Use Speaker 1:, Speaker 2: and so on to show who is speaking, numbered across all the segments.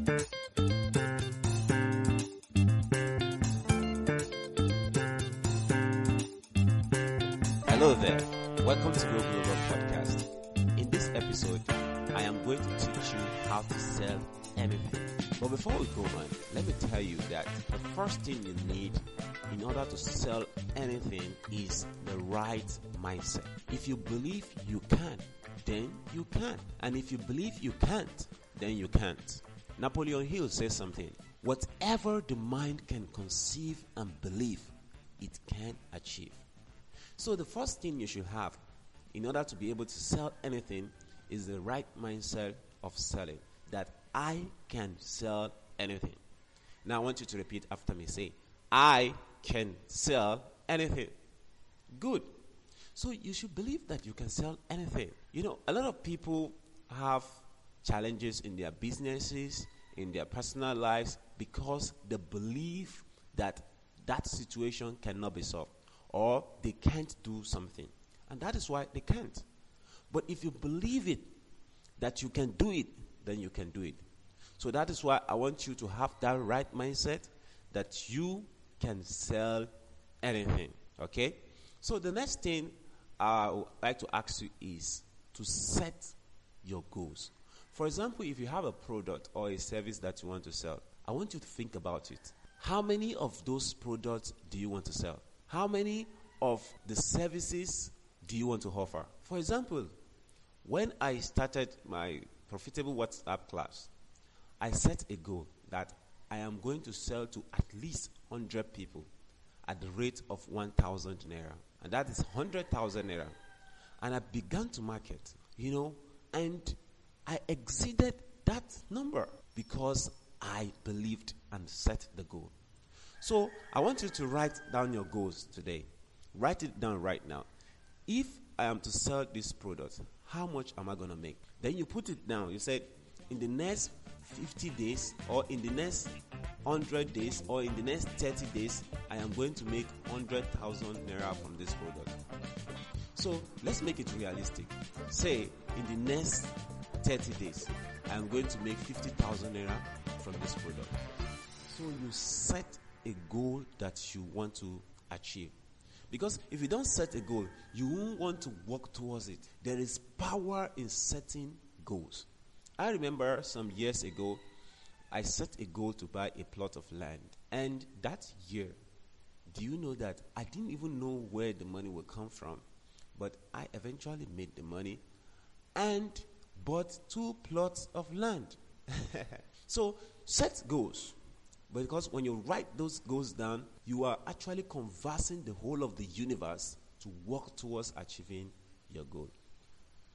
Speaker 1: Hello there, welcome to Go Global Podcast. In this episode, I am going to teach you how to sell anything. But before we go on, let me tell you that the first thing you need in order to sell anything is the right mindset. If you believe you can, then you can. And if you believe you can't, then you can't. Napoleon Hill says something: whatever the mind can conceive and believe, it can achieve. So the first thing you should have in order to be able to sell anything is the right mindset of selling. That I can sell anything. Now I want you to repeat after me. Say, I can sell anything. Good. So you should believe that you can sell anything. You know, a lot of people have challenges in their businesses, in their personal lives, because they believe that that situation cannot be solved, or they can't do something. And that is why they can't. But if you believe it, that you can do it, then you can do it. So that is why I want you to have that right mindset that you can sell anything. Okay? So the next thing I would like to ask you is to set your goals. For example, if you have a product or a service that you want to sell, I want you to think about it. How many of those products do you want to sell? How many of the services do you want to offer? For example, when I started my profitable WhatsApp class, I set a goal that I am going to sell to at least 100 people at the rate of 1,000 naira. And that is 100,000 naira. And I began to market, and I exceeded that number because I believed and set the goal. So I want you to write down your goals today. Write it down right now. If I am to sell this product, how much am I going to make? Then you put it down. You said, in the next 50 days, or in the next 100 days, or in the next 30 days, I am going to make 100,000 naira from this product. So let's make it realistic. Say, in the next 30 days, I am going to make 50,000 naira from this product. So you set a goal that you want to achieve. Because if you don't set a goal, you won't want to work towards it. There is power in setting goals. I remember some years ago, I set a goal to buy a plot of land. And that year, do you know that I didn't even know where the money would come from? But I eventually made the money and bought 2 plots of land. So set goals. Because when you write those goals down, you are actually conversing the whole of the universe to work towards achieving your goal.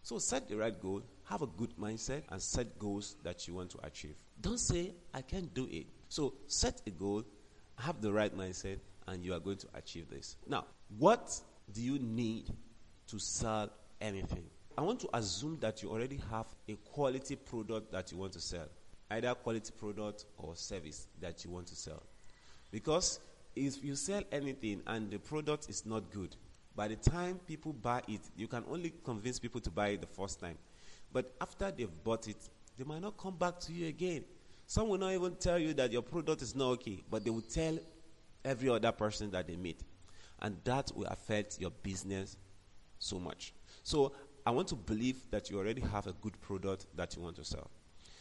Speaker 1: So set the right goal, have a good mindset, and set goals that you want to achieve. Don't say, I can't do it. So set a goal, have the right mindset, and you are going to achieve this. Now, what do you need to sell anything? I want to assume that you already have a quality product that you want to sell. Either quality product or service that you want to sell. Because if you sell anything and the product is not good, by the time people buy it, you can only convince people to buy it the first time. But after they've bought it, they might not come back to you again. Some will not even tell you that your product is not okay, but they will tell every other person that they meet. And that will affect your business so much. So I want to believe that you already have a good product that you want to sell.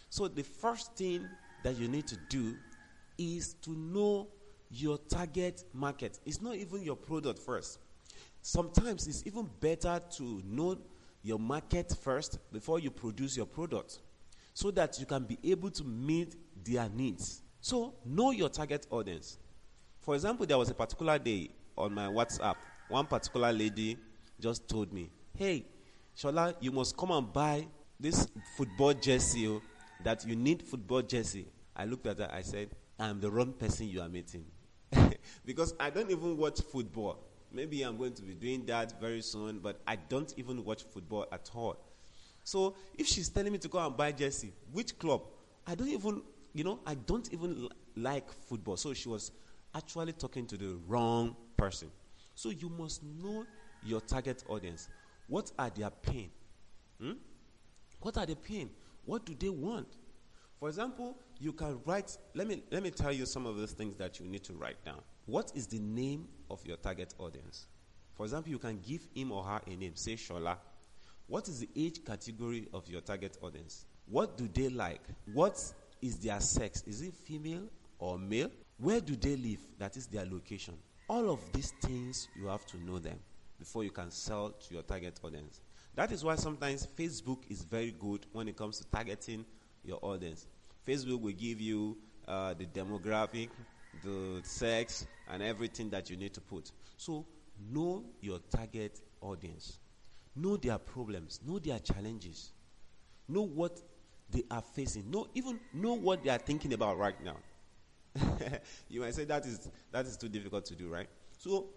Speaker 1: So the first thing that you need to do is to know your target market. It's not even your product first. Sometimes it's even better to know your market first before you produce your product, so that you can be able to meet their needs. So know your target audience. For example, there was a particular day on my WhatsApp, one particular lady just told me, hey, Shola, you must come and buy this football jersey. That you need football jersey. I looked at her, I said, I'm the wrong person you are meeting. Because I don't even watch football. Maybe I'm going to be doing that very soon, but I don't even watch football at all. So if she's telling me to go and buy jersey, which club? I don't even like football. So she was actually talking to the wrong person. So you must know your target audience. What are their pain? What are the pain? What do they want? For example, you can write, let me tell you some of those things that you need to write down. What is the name of your target audience? For example, you can give him or her a name, say Shola. What is the age category of your target audience? What do they like? What is their sex? Is it female or male? Where do they live? That is their location. All of these things, you have to know them before you can sell to your target audience. That is why sometimes Facebook is very good when it comes to targeting your audience. Facebook will give you the demographic, the sex, and everything that you need to put. So, know your target audience. Know their problems. Know their challenges. Know what they are facing. Even know what they are thinking about right now. You might say that is too difficult to do, right? So,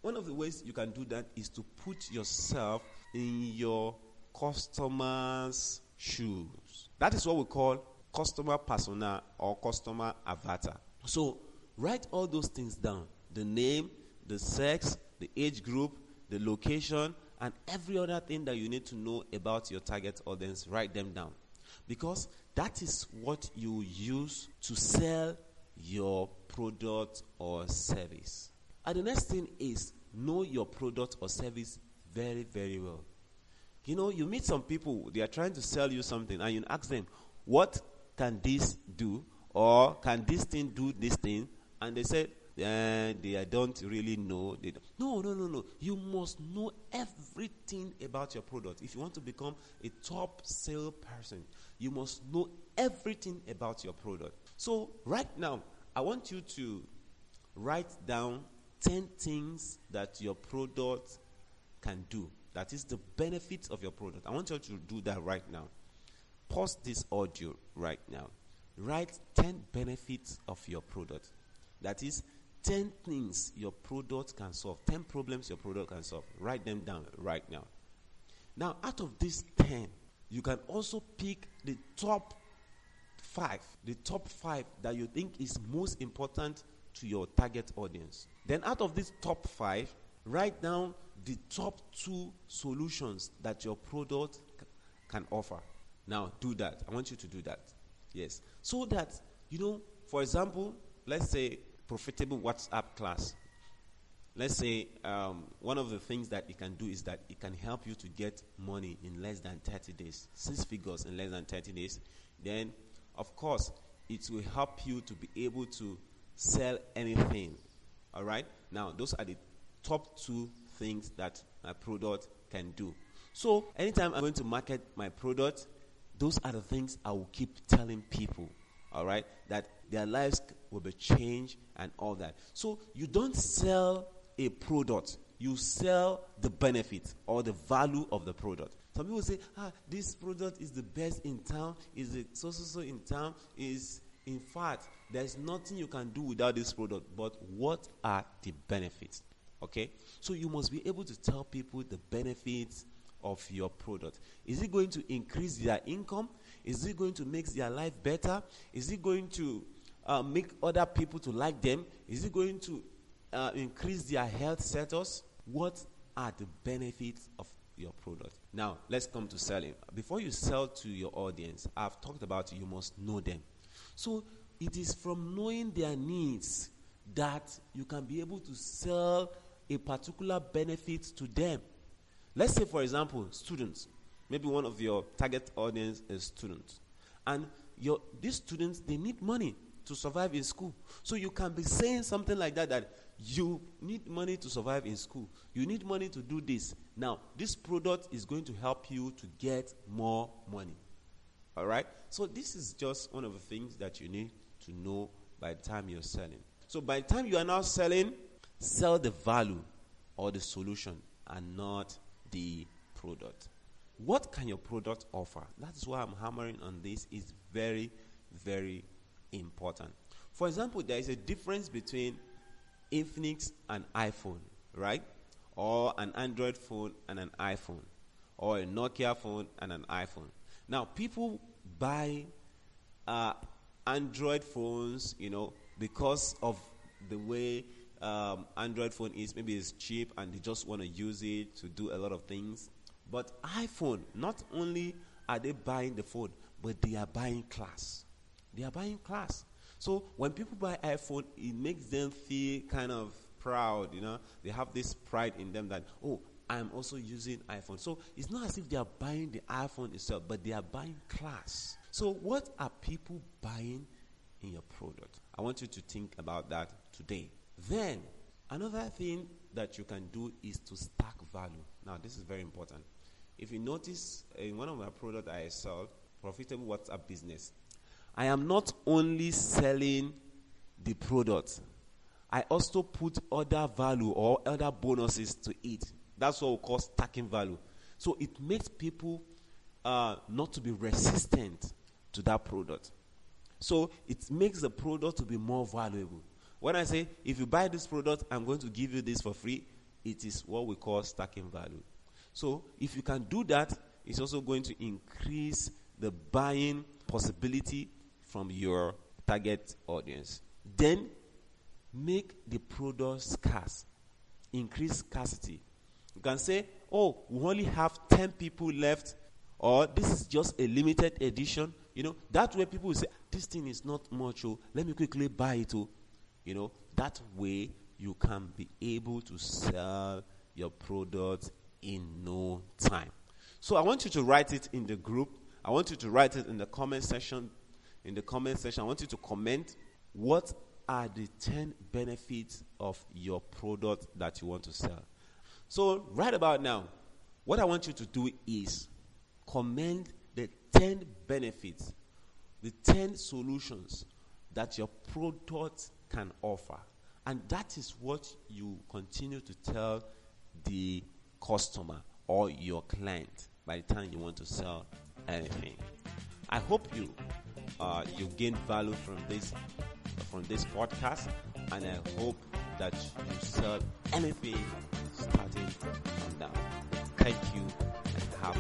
Speaker 1: one of the ways you can do that is to put yourself in your customer's shoes. That is what we call customer persona or customer avatar. So, write all those things down. The name, the sex, the age group, the location, and every other thing that you need to know about your target audience, write them down. Because that is what you use to sell your product or service. And the next thing is know your product or service very, very well. You meet some people, they are trying to sell you something, and you ask them, what can this do? Or can this thing do this thing? And they say, they don't really know. No. You must know everything about your product. If you want to become a top salesperson, you must know everything about your product. So right now, I want you to write down 10 things that your product can do. That is the benefits of your product. I want you to do that right now. Pause this audio right now. Write 10 benefits of your product. That is 10 things your product can solve. 10 problems your product can solve. Write them down right now. Now, out of these 10, you can also pick the top 5. The top 5 that you think is most important to your target audience. Then out of these top 5, write down the top 2 solutions that your product can offer. Now, do that. I want you to do that. Yes. So that, for example, let's say profitable WhatsApp class. Let's say one of the things that it can do is that it can help you to get money in less than 30 days. 6 figures in less than 30 days. Then, of course, it will help you to be able to sell anything. All right? Now, those are the top 2 things that my product can do. So, anytime I'm going to market my product, those are the things I will keep telling people. All right? That their lives will be changed and all that. So, you don't sell a product. You sell the benefit or the value of the product. Some people say, this product is the best in town, is the so in town, is in fact, there's nothing you can do without this product. But what are the benefits? Okay? So you must be able to tell people the benefits of your product. Is it going to increase their income? Is it going to make their life better? Is it going to make other people to like them? Is it going to increase their health status? What are the benefits of your product? Now, let's come to selling. Before you sell to your audience, I've talked about you must know them. So, it is from knowing their needs that you can be able to sell a particular benefit to them. Let's say, for example, students. Maybe one of your target audience is students. And these students, they need money to survive in school. So you can be saying something like that you need money to survive in school. You need money to do this. Now, this product is going to help you to get more money. All right? So this is just one of the things that you need to know by the time you're selling. So by the time you are now selling, sell the value or the solution and not the product. What can your product offer? That's why I'm hammering on this. It's very, very important. For example, there is a difference between Infinix and iPhone, right? Or an Android phone and an iPhone. Or a Nokia phone and an iPhone. Now, people buy Android phones, because of the way Android phone is. Maybe it's cheap and they just want to use it to do a lot of things. But iPhone, not only are they buying the phone, but they are buying class. They are buying class. So when people buy iPhone, it makes them feel kind of proud, They have this pride in them that, oh, I'm also using iPhone. So it's not as if they are buying the iPhone itself, but they are buying class. So what are people buying in your product? I want you to think about that today. Then, another thing that you can do is to stack value. Now, this is very important. If you notice, in one of my products I sell, Profitable WhatsApp Business, I am not only selling the product, I also put other value or other bonuses to it. That's what we call stacking value. So it makes people not to be resistant to that product. So it makes the product to be more valuable. When I say, if you buy this product, I'm going to give you this for free, it is what we call stacking value. So if you can do that, it's also going to increase the buying possibility from your target audience. Then, make the product scarce. Increase scarcity. You can say, oh, we only have 10 people left, or this is just a limited edition. That way people will say, this thing is not much, let me quickly buy it. That way you can be able to sell your product in no time. So I want you to write it in the group. I want you to write it in the comment section. I want you to comment, what are the 10 benefits of your product that you want to sell? So right about now, what I want you to do is comment the 10 benefits, the 10 solutions that your product can offer. And that is what you continue to tell the customer or your client by the time you want to sell anything. I hope you gain value from this podcast, and I hope that you sell anything starting from now. Thank you, and have